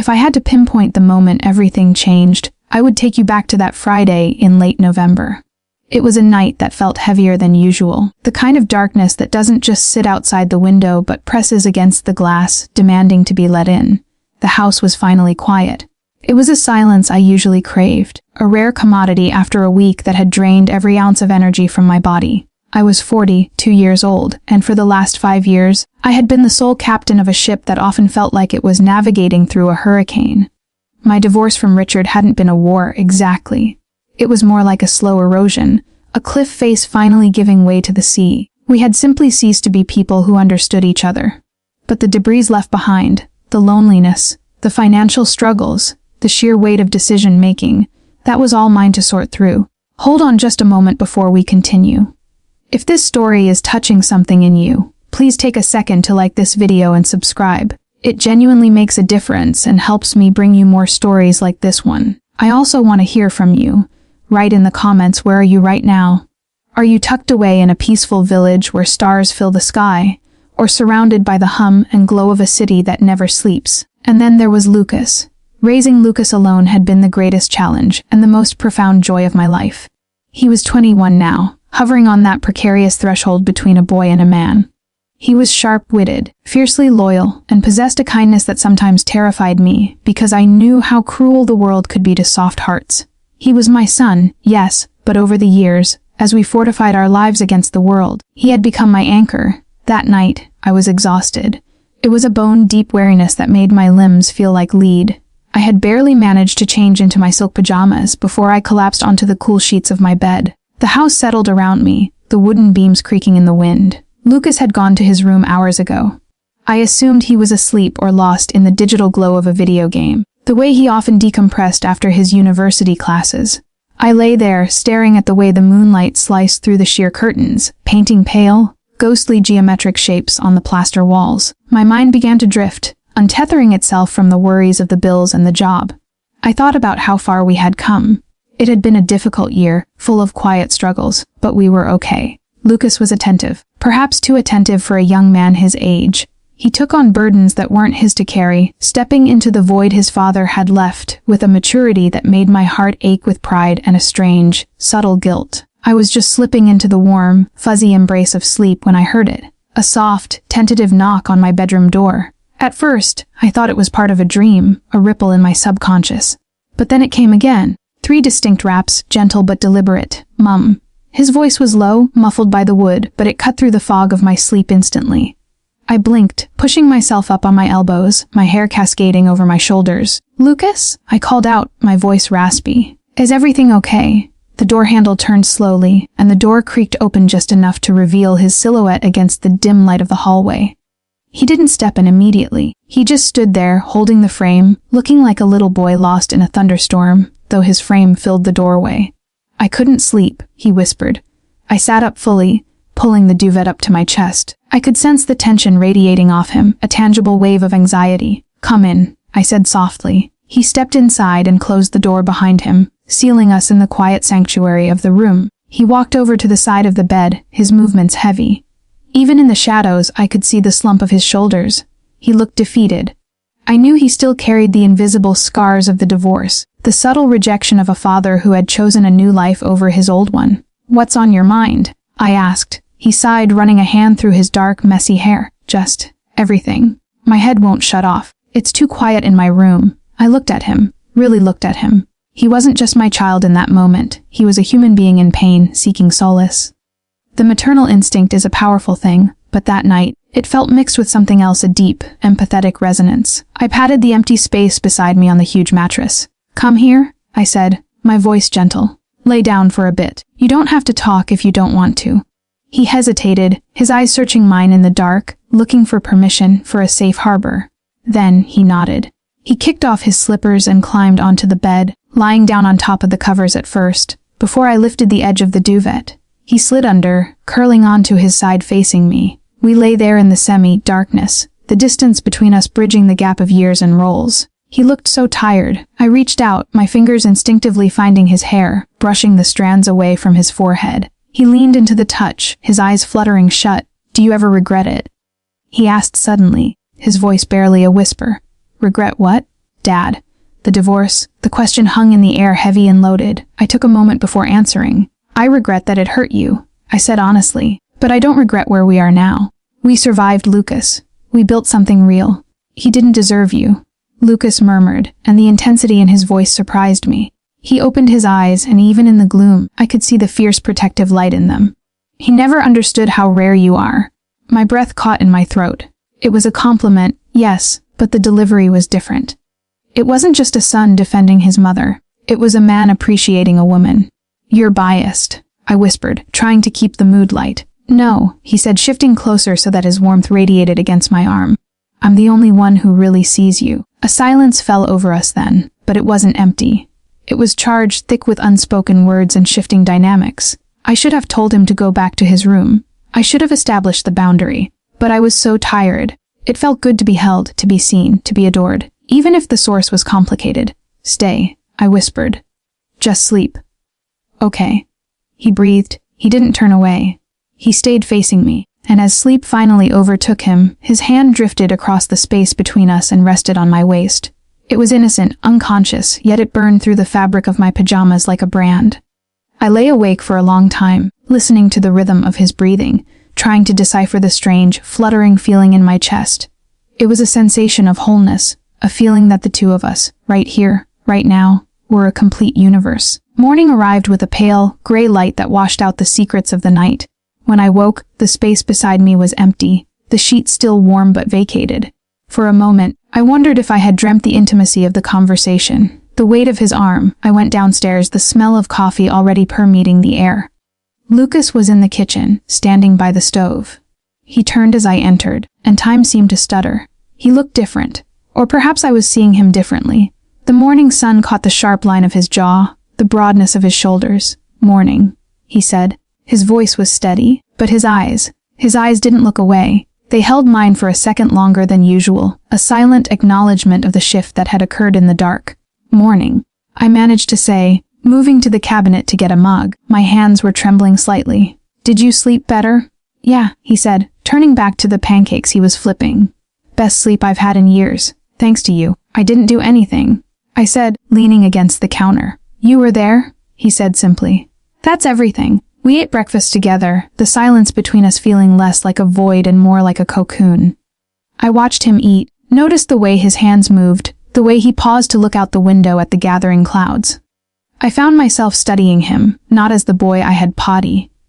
If I had to pinpoint the moment everything changed, I would take you back to that Friday in late November. It was a night that felt heavier than usual, the kind of darkness that doesn't just sit outside the window but presses against the glass, demanding to be let in. The house was finally quiet. It was a silence I usually craved, a rare commodity after a week that had drained every ounce of energy from my body. I was 42 years old, and for the last 5 years, I had been the sole captain of a ship that often felt like it was navigating through a hurricane. My divorce from Richard hadn't been a war exactly. It was more like a slow erosion, a cliff face finally giving way to the sea. We had simply ceased to be people who understood each other. But the debris left behind, the loneliness, the financial struggles, the sheer weight of decision-making, that was all mine to sort through. Hold on just a moment before we continue. If this story is touching something in you, please take a second to like this video and subscribe. It genuinely makes a difference and helps me bring you more stories like this one. I also want to hear from you. Write in the comments, where are you right now? Are you tucked away in a peaceful village where stars fill the sky, or surrounded by the hum and glow of a city that never sleeps? And then there was Lucas. Raising Lucas alone had been the greatest challenge and the most profound joy of my life. He was 21 now, hovering on that precarious threshold between a boy and a man. He was sharp-witted, fiercely loyal, and possessed a kindness that sometimes terrified me because I knew how cruel the world could be to soft hearts. He was my son, yes, but over the years, as we fortified our lives against the world, he had become my anchor. That night, I was exhausted. It was a bone-deep weariness that made my limbs feel like lead. I had barely managed to change into my silk pajamas before I collapsed onto the cool sheets of my bed. The house settled around me, the wooden beams creaking in the wind. Lucas had gone to his room hours ago. I assumed he was asleep or lost in the digital glow of a video game, the way he often decompressed after his university classes. I lay there, staring at the way the moonlight sliced through the sheer curtains, painting pale, ghostly geometric shapes on the plaster walls. My mind began to drift, untethering itself from the worries of the bills and the job. I thought about how far we had come. It had been a difficult year, full of quiet struggles, but we were okay. Lucas was attentive, perhaps too attentive for a young man his age. He took on burdens that weren't his to carry, stepping into the void his father had left with a maturity that made my heart ache with pride and a strange, subtle guilt. I was just slipping into the warm, fuzzy embrace of sleep when I heard it. A soft, tentative knock on my bedroom door. At first, I thought it was part of a dream, a ripple in my subconscious. But then it came again. 3 distinct raps, gentle but deliberate. Mum. His voice was low, muffled by the wood, but it cut through the fog of my sleep instantly. I blinked, pushing myself up on my elbows, my hair cascading over my shoulders. Lucas? I called out, my voice raspy. Is everything okay? The door handle turned slowly, and the door creaked open just enough to reveal his silhouette against the dim light of the hallway. He didn't step in immediately. He just stood there, holding the frame, looking like a little boy lost in a thunderstorm, though his frame filled the doorway. I couldn't sleep, he whispered. I sat up fully, pulling the duvet up to my chest. I could sense the tension radiating off him, a tangible wave of anxiety. Come in, I said softly. He stepped inside and closed the door behind him, sealing us in the quiet sanctuary of the room. He walked over to the side of the bed, his movements heavy. Even in the shadows, I could see the slump of his shoulders. He looked defeated. I knew he still carried the invisible scars of the divorce, the subtle rejection of a father who had chosen a new life over his old one. What's on your mind? I asked. He sighed, running a hand through his dark, messy hair. Just everything. My head won't shut off. It's too quiet in my room. I looked at him, really looked at him. He wasn't just my child in that moment. He was a human being in pain, seeking solace. The maternal instinct is a powerful thing, but that night, it felt mixed with something else, a deep, empathetic resonance. I patted the empty space beside me on the huge mattress. Come here, I said, my voice gentle. Lay down for a bit. You don't have to talk if you don't want to. He hesitated, his eyes searching mine in the dark, looking for permission, for a safe harbor. Then he nodded. He kicked off his slippers and climbed onto the bed, lying down on top of the covers at first, before I lifted the edge of the duvet. He slid under, curling onto his side facing me. We lay there in the semi-darkness, the distance between us bridging the gap of years and roles. He looked so tired. I reached out, my fingers instinctively finding his hair, brushing the strands away from his forehead. He leaned into the touch, his eyes fluttering shut. Do you ever regret it? He asked suddenly, his voice barely a whisper. Regret what? Dad. The divorce. The question hung in the air, heavy and loaded. I took a moment before answering. I regret that it hurt you, I said honestly. But I don't regret where we are now. We survived Lucas. We built something real. He didn't deserve you. Lucas murmured, and the intensity in his voice surprised me. He opened his eyes, and even in the gloom, I could see the fierce protective light in them. He never understood how rare you are. My breath caught in my throat. It was a compliment, yes, but the delivery was different. It wasn't just a son defending his mother. It was a man appreciating a woman. You're biased, I whispered, trying to keep the mood light. No, he said, shifting closer so that his warmth radiated against my arm. I'm the only one who really sees you. A silence fell over us then, but it wasn't empty. It was charged, thick with unspoken words and shifting dynamics. I should have told him to go back to his room. I should have established the boundary. But I was so tired. It felt good to be held, to be seen, to be adored, even if the source was complicated. Stay, I whispered. Just sleep. Okay. He breathed. He didn't turn away. He stayed facing me, and as sleep finally overtook him, his hand drifted across the space between us and rested on my waist. It was innocent, unconscious, yet it burned through the fabric of my pajamas like a brand. I lay awake for a long time, listening to the rhythm of his breathing, trying to decipher the strange, fluttering feeling in my chest. It was a sensation of wholeness, a feeling that the two of us, right here, right now, were a complete universe. Morning arrived with a pale, gray light that washed out the secrets of the night. When I woke, the space beside me was empty, the sheets still warm but vacated. For a moment, I wondered if I had dreamt the intimacy of the conversation. The weight of his arm. I went downstairs, the smell of coffee already permeating the air. Lucas was in the kitchen, standing by the stove. He turned as I entered, and time seemed to stutter. He looked different. Or perhaps I was seeing him differently. The morning sun caught the sharp line of his jaw, the broadness of his shoulders. Morning, he said. His voice was steady, but his eyes didn't look away. They held mine for a second longer than usual, a silent acknowledgement of the shift that had occurred in the dark. Morning, I managed to say, moving to the cabinet to get a mug. My hands were trembling slightly. Did you sleep better? Yeah, he said, turning back to the pancakes he was flipping. Best sleep I've had in years. Thanks to you. I didn't do anything, I said, leaning against the counter. You were there? He said simply. That's everything. We ate breakfast together, the silence between us feeling less like a void and more like a cocoon. I watched him eat, noticed the way his hands moved, the way he paused to look out the window at the gathering clouds. I found myself studying him, not as the boy I had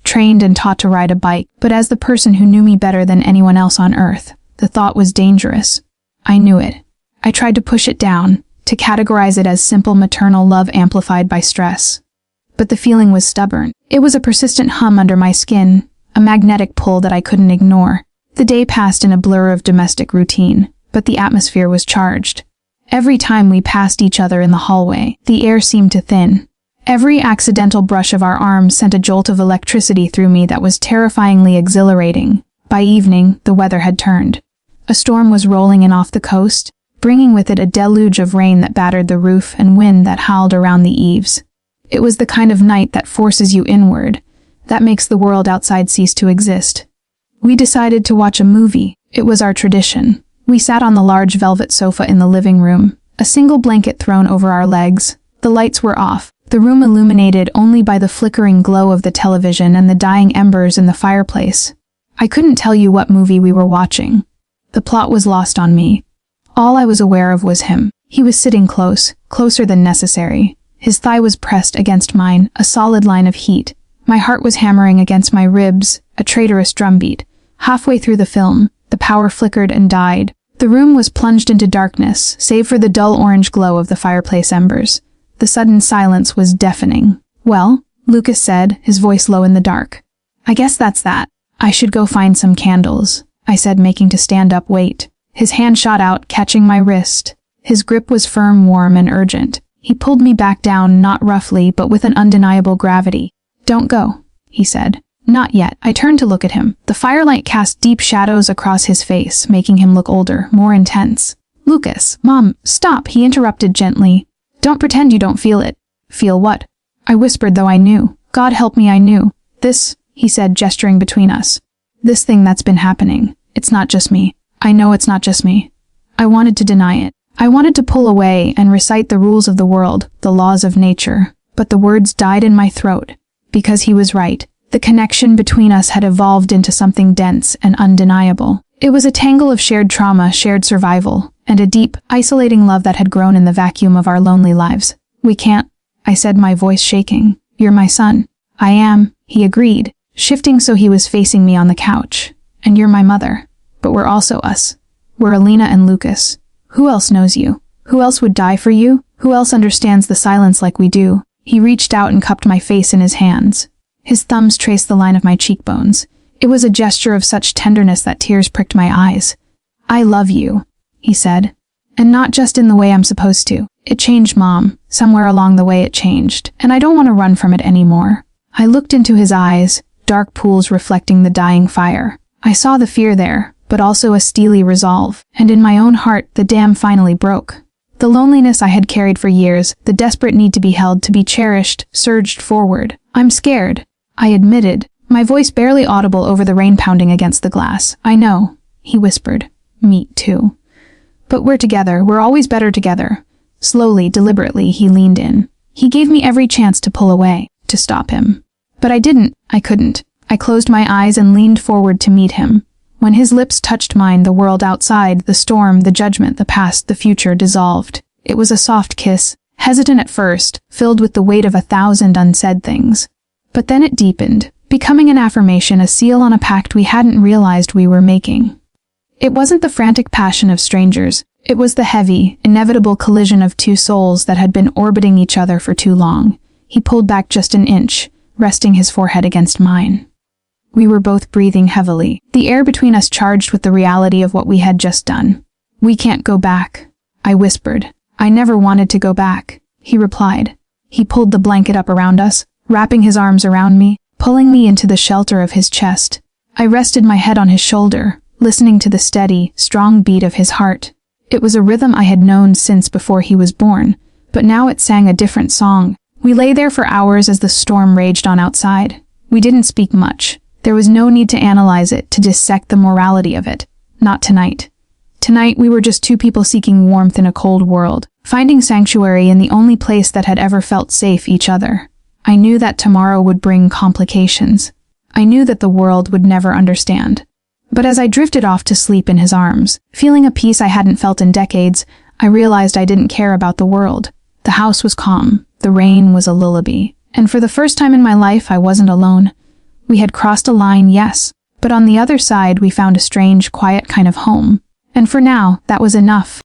trained and taught to ride a bike, but as the person who knew me better than anyone else on earth. The thought was dangerous. I knew it. I tried to push it down, to categorize it as simple maternal love amplified by stress. But the feeling was stubborn. It was a persistent hum under my skin, a magnetic pull that I couldn't ignore. The day passed in a blur of domestic routine, but the atmosphere was charged. Every time we passed each other in the hallway, the air seemed to thin. Every accidental brush of our arms sent a jolt of electricity through me that was terrifyingly exhilarating. By evening, the weather had turned. A storm was rolling in off the coast, bringing with it a deluge of rain that battered the roof and wind that howled around the eaves. It was the kind of night that forces you inward, that makes the world outside cease to exist. We decided to watch a movie. It was our tradition. We sat on the large velvet sofa in the living room, a single blanket thrown over our legs. The lights were off, the room illuminated only by the flickering glow of the television and the dying embers in the fireplace. I couldn't tell you what movie we were watching. The plot was lost on me. All I was aware of was him. He was sitting close, closer than necessary. His thigh was pressed against mine, a solid line of heat. My heart was hammering against my ribs, a traitorous drumbeat. Halfway through the film, the power flickered and died. The room was plunged into darkness, save for the dull orange glow of the fireplace embers. The sudden silence was deafening. Well, Lucas said, his voice low in the dark. I guess that's that. I should go find some candles, I said, making to stand up. Wait. His hand shot out, catching my wrist. His grip was firm, warm, and urgent. He pulled me back down, not roughly, but with an undeniable gravity. Don't go, he said. Not yet. I turned to look at him. The firelight cast deep shadows across his face, making him look older, more intense. Lucas, Mom, stop, he interrupted gently. Don't pretend you don't feel it. Feel what? I whispered, though I knew. God help me, I knew. This, he said, gesturing between us. This thing that's been happening. It's not just me. I know it's not just me. I wanted to deny it. I wanted to pull away and recite the rules of the world, the laws of nature, but the words died in my throat. Because he was right. The connection between us had evolved into something dense and undeniable. It was a tangle of shared trauma, shared survival, and a deep, isolating love that had grown in the vacuum of our lonely lives. "We can't," I said, my voice shaking. "You're my son." "I am," he agreed, shifting so he was facing me on the couch. "And you're my mother. But we're also us. We're Alina and Lucas. Who else knows you? Who else would die for you? Who else understands the silence like we do?" He reached out and cupped my face in his hands. His thumbs traced the line of my cheekbones. It was a gesture of such tenderness that tears pricked my eyes. "I love you," he said. "And not just in the way I'm supposed to. It changed, Mom. Somewhere along the way it changed, and I don't want to run from it anymore." I looked into his eyes, dark pools reflecting the dying fire. I saw the fear there, but also a steely resolve, and in my own heart the dam finally broke. The loneliness I had carried for years, the desperate need to be held, to be cherished, surged forward. "I'm scared," I admitted, my voice barely audible over the rain pounding against the glass. "I know," he whispered. "Me too. But we're together. We're always better together." Slowly, deliberately, he leaned in. He gave me every chance to pull away, to stop him. But I didn't. I couldn't. I closed my eyes and leaned forward to meet him. When his lips touched mine, the world outside, the storm, the judgment, the past, the future, dissolved. It was a soft kiss, hesitant at first, filled with the weight of 1,000 unsaid things. But then it deepened, becoming an affirmation, a seal on a pact we hadn't realized we were making. It wasn't the frantic passion of strangers. It was the heavy, inevitable collision of two souls that had been orbiting each other for too long. He pulled back just an inch, resting his forehead against mine. We were both breathing heavily, the air between us charged with the reality of what we had just done. "We can't go back," I whispered. "I never wanted to go back," he replied. He pulled the blanket up around us, wrapping his arms around me, pulling me into the shelter of his chest. I rested my head on his shoulder, listening to the steady, strong beat of his heart. It was a rhythm I had known since before he was born, but now it sang a different song. We lay there for hours as the storm raged on outside. We didn't speak much. There was no need to analyze it, to dissect the morality of it. Not tonight. Tonight we were just two people seeking warmth in a cold world, finding sanctuary in the only place that had ever felt safe, each other. I knew that tomorrow would bring complications. I knew that the world would never understand. But as I drifted off to sleep in his arms, feeling a peace I hadn't felt in decades, I realized I didn't care about the world. The house was calm. The rain was a lullaby. And for the first time in my life, I wasn't alone. We had crossed a line, yes, but on the other side we found a strange, quiet kind of home. And for now, that was enough.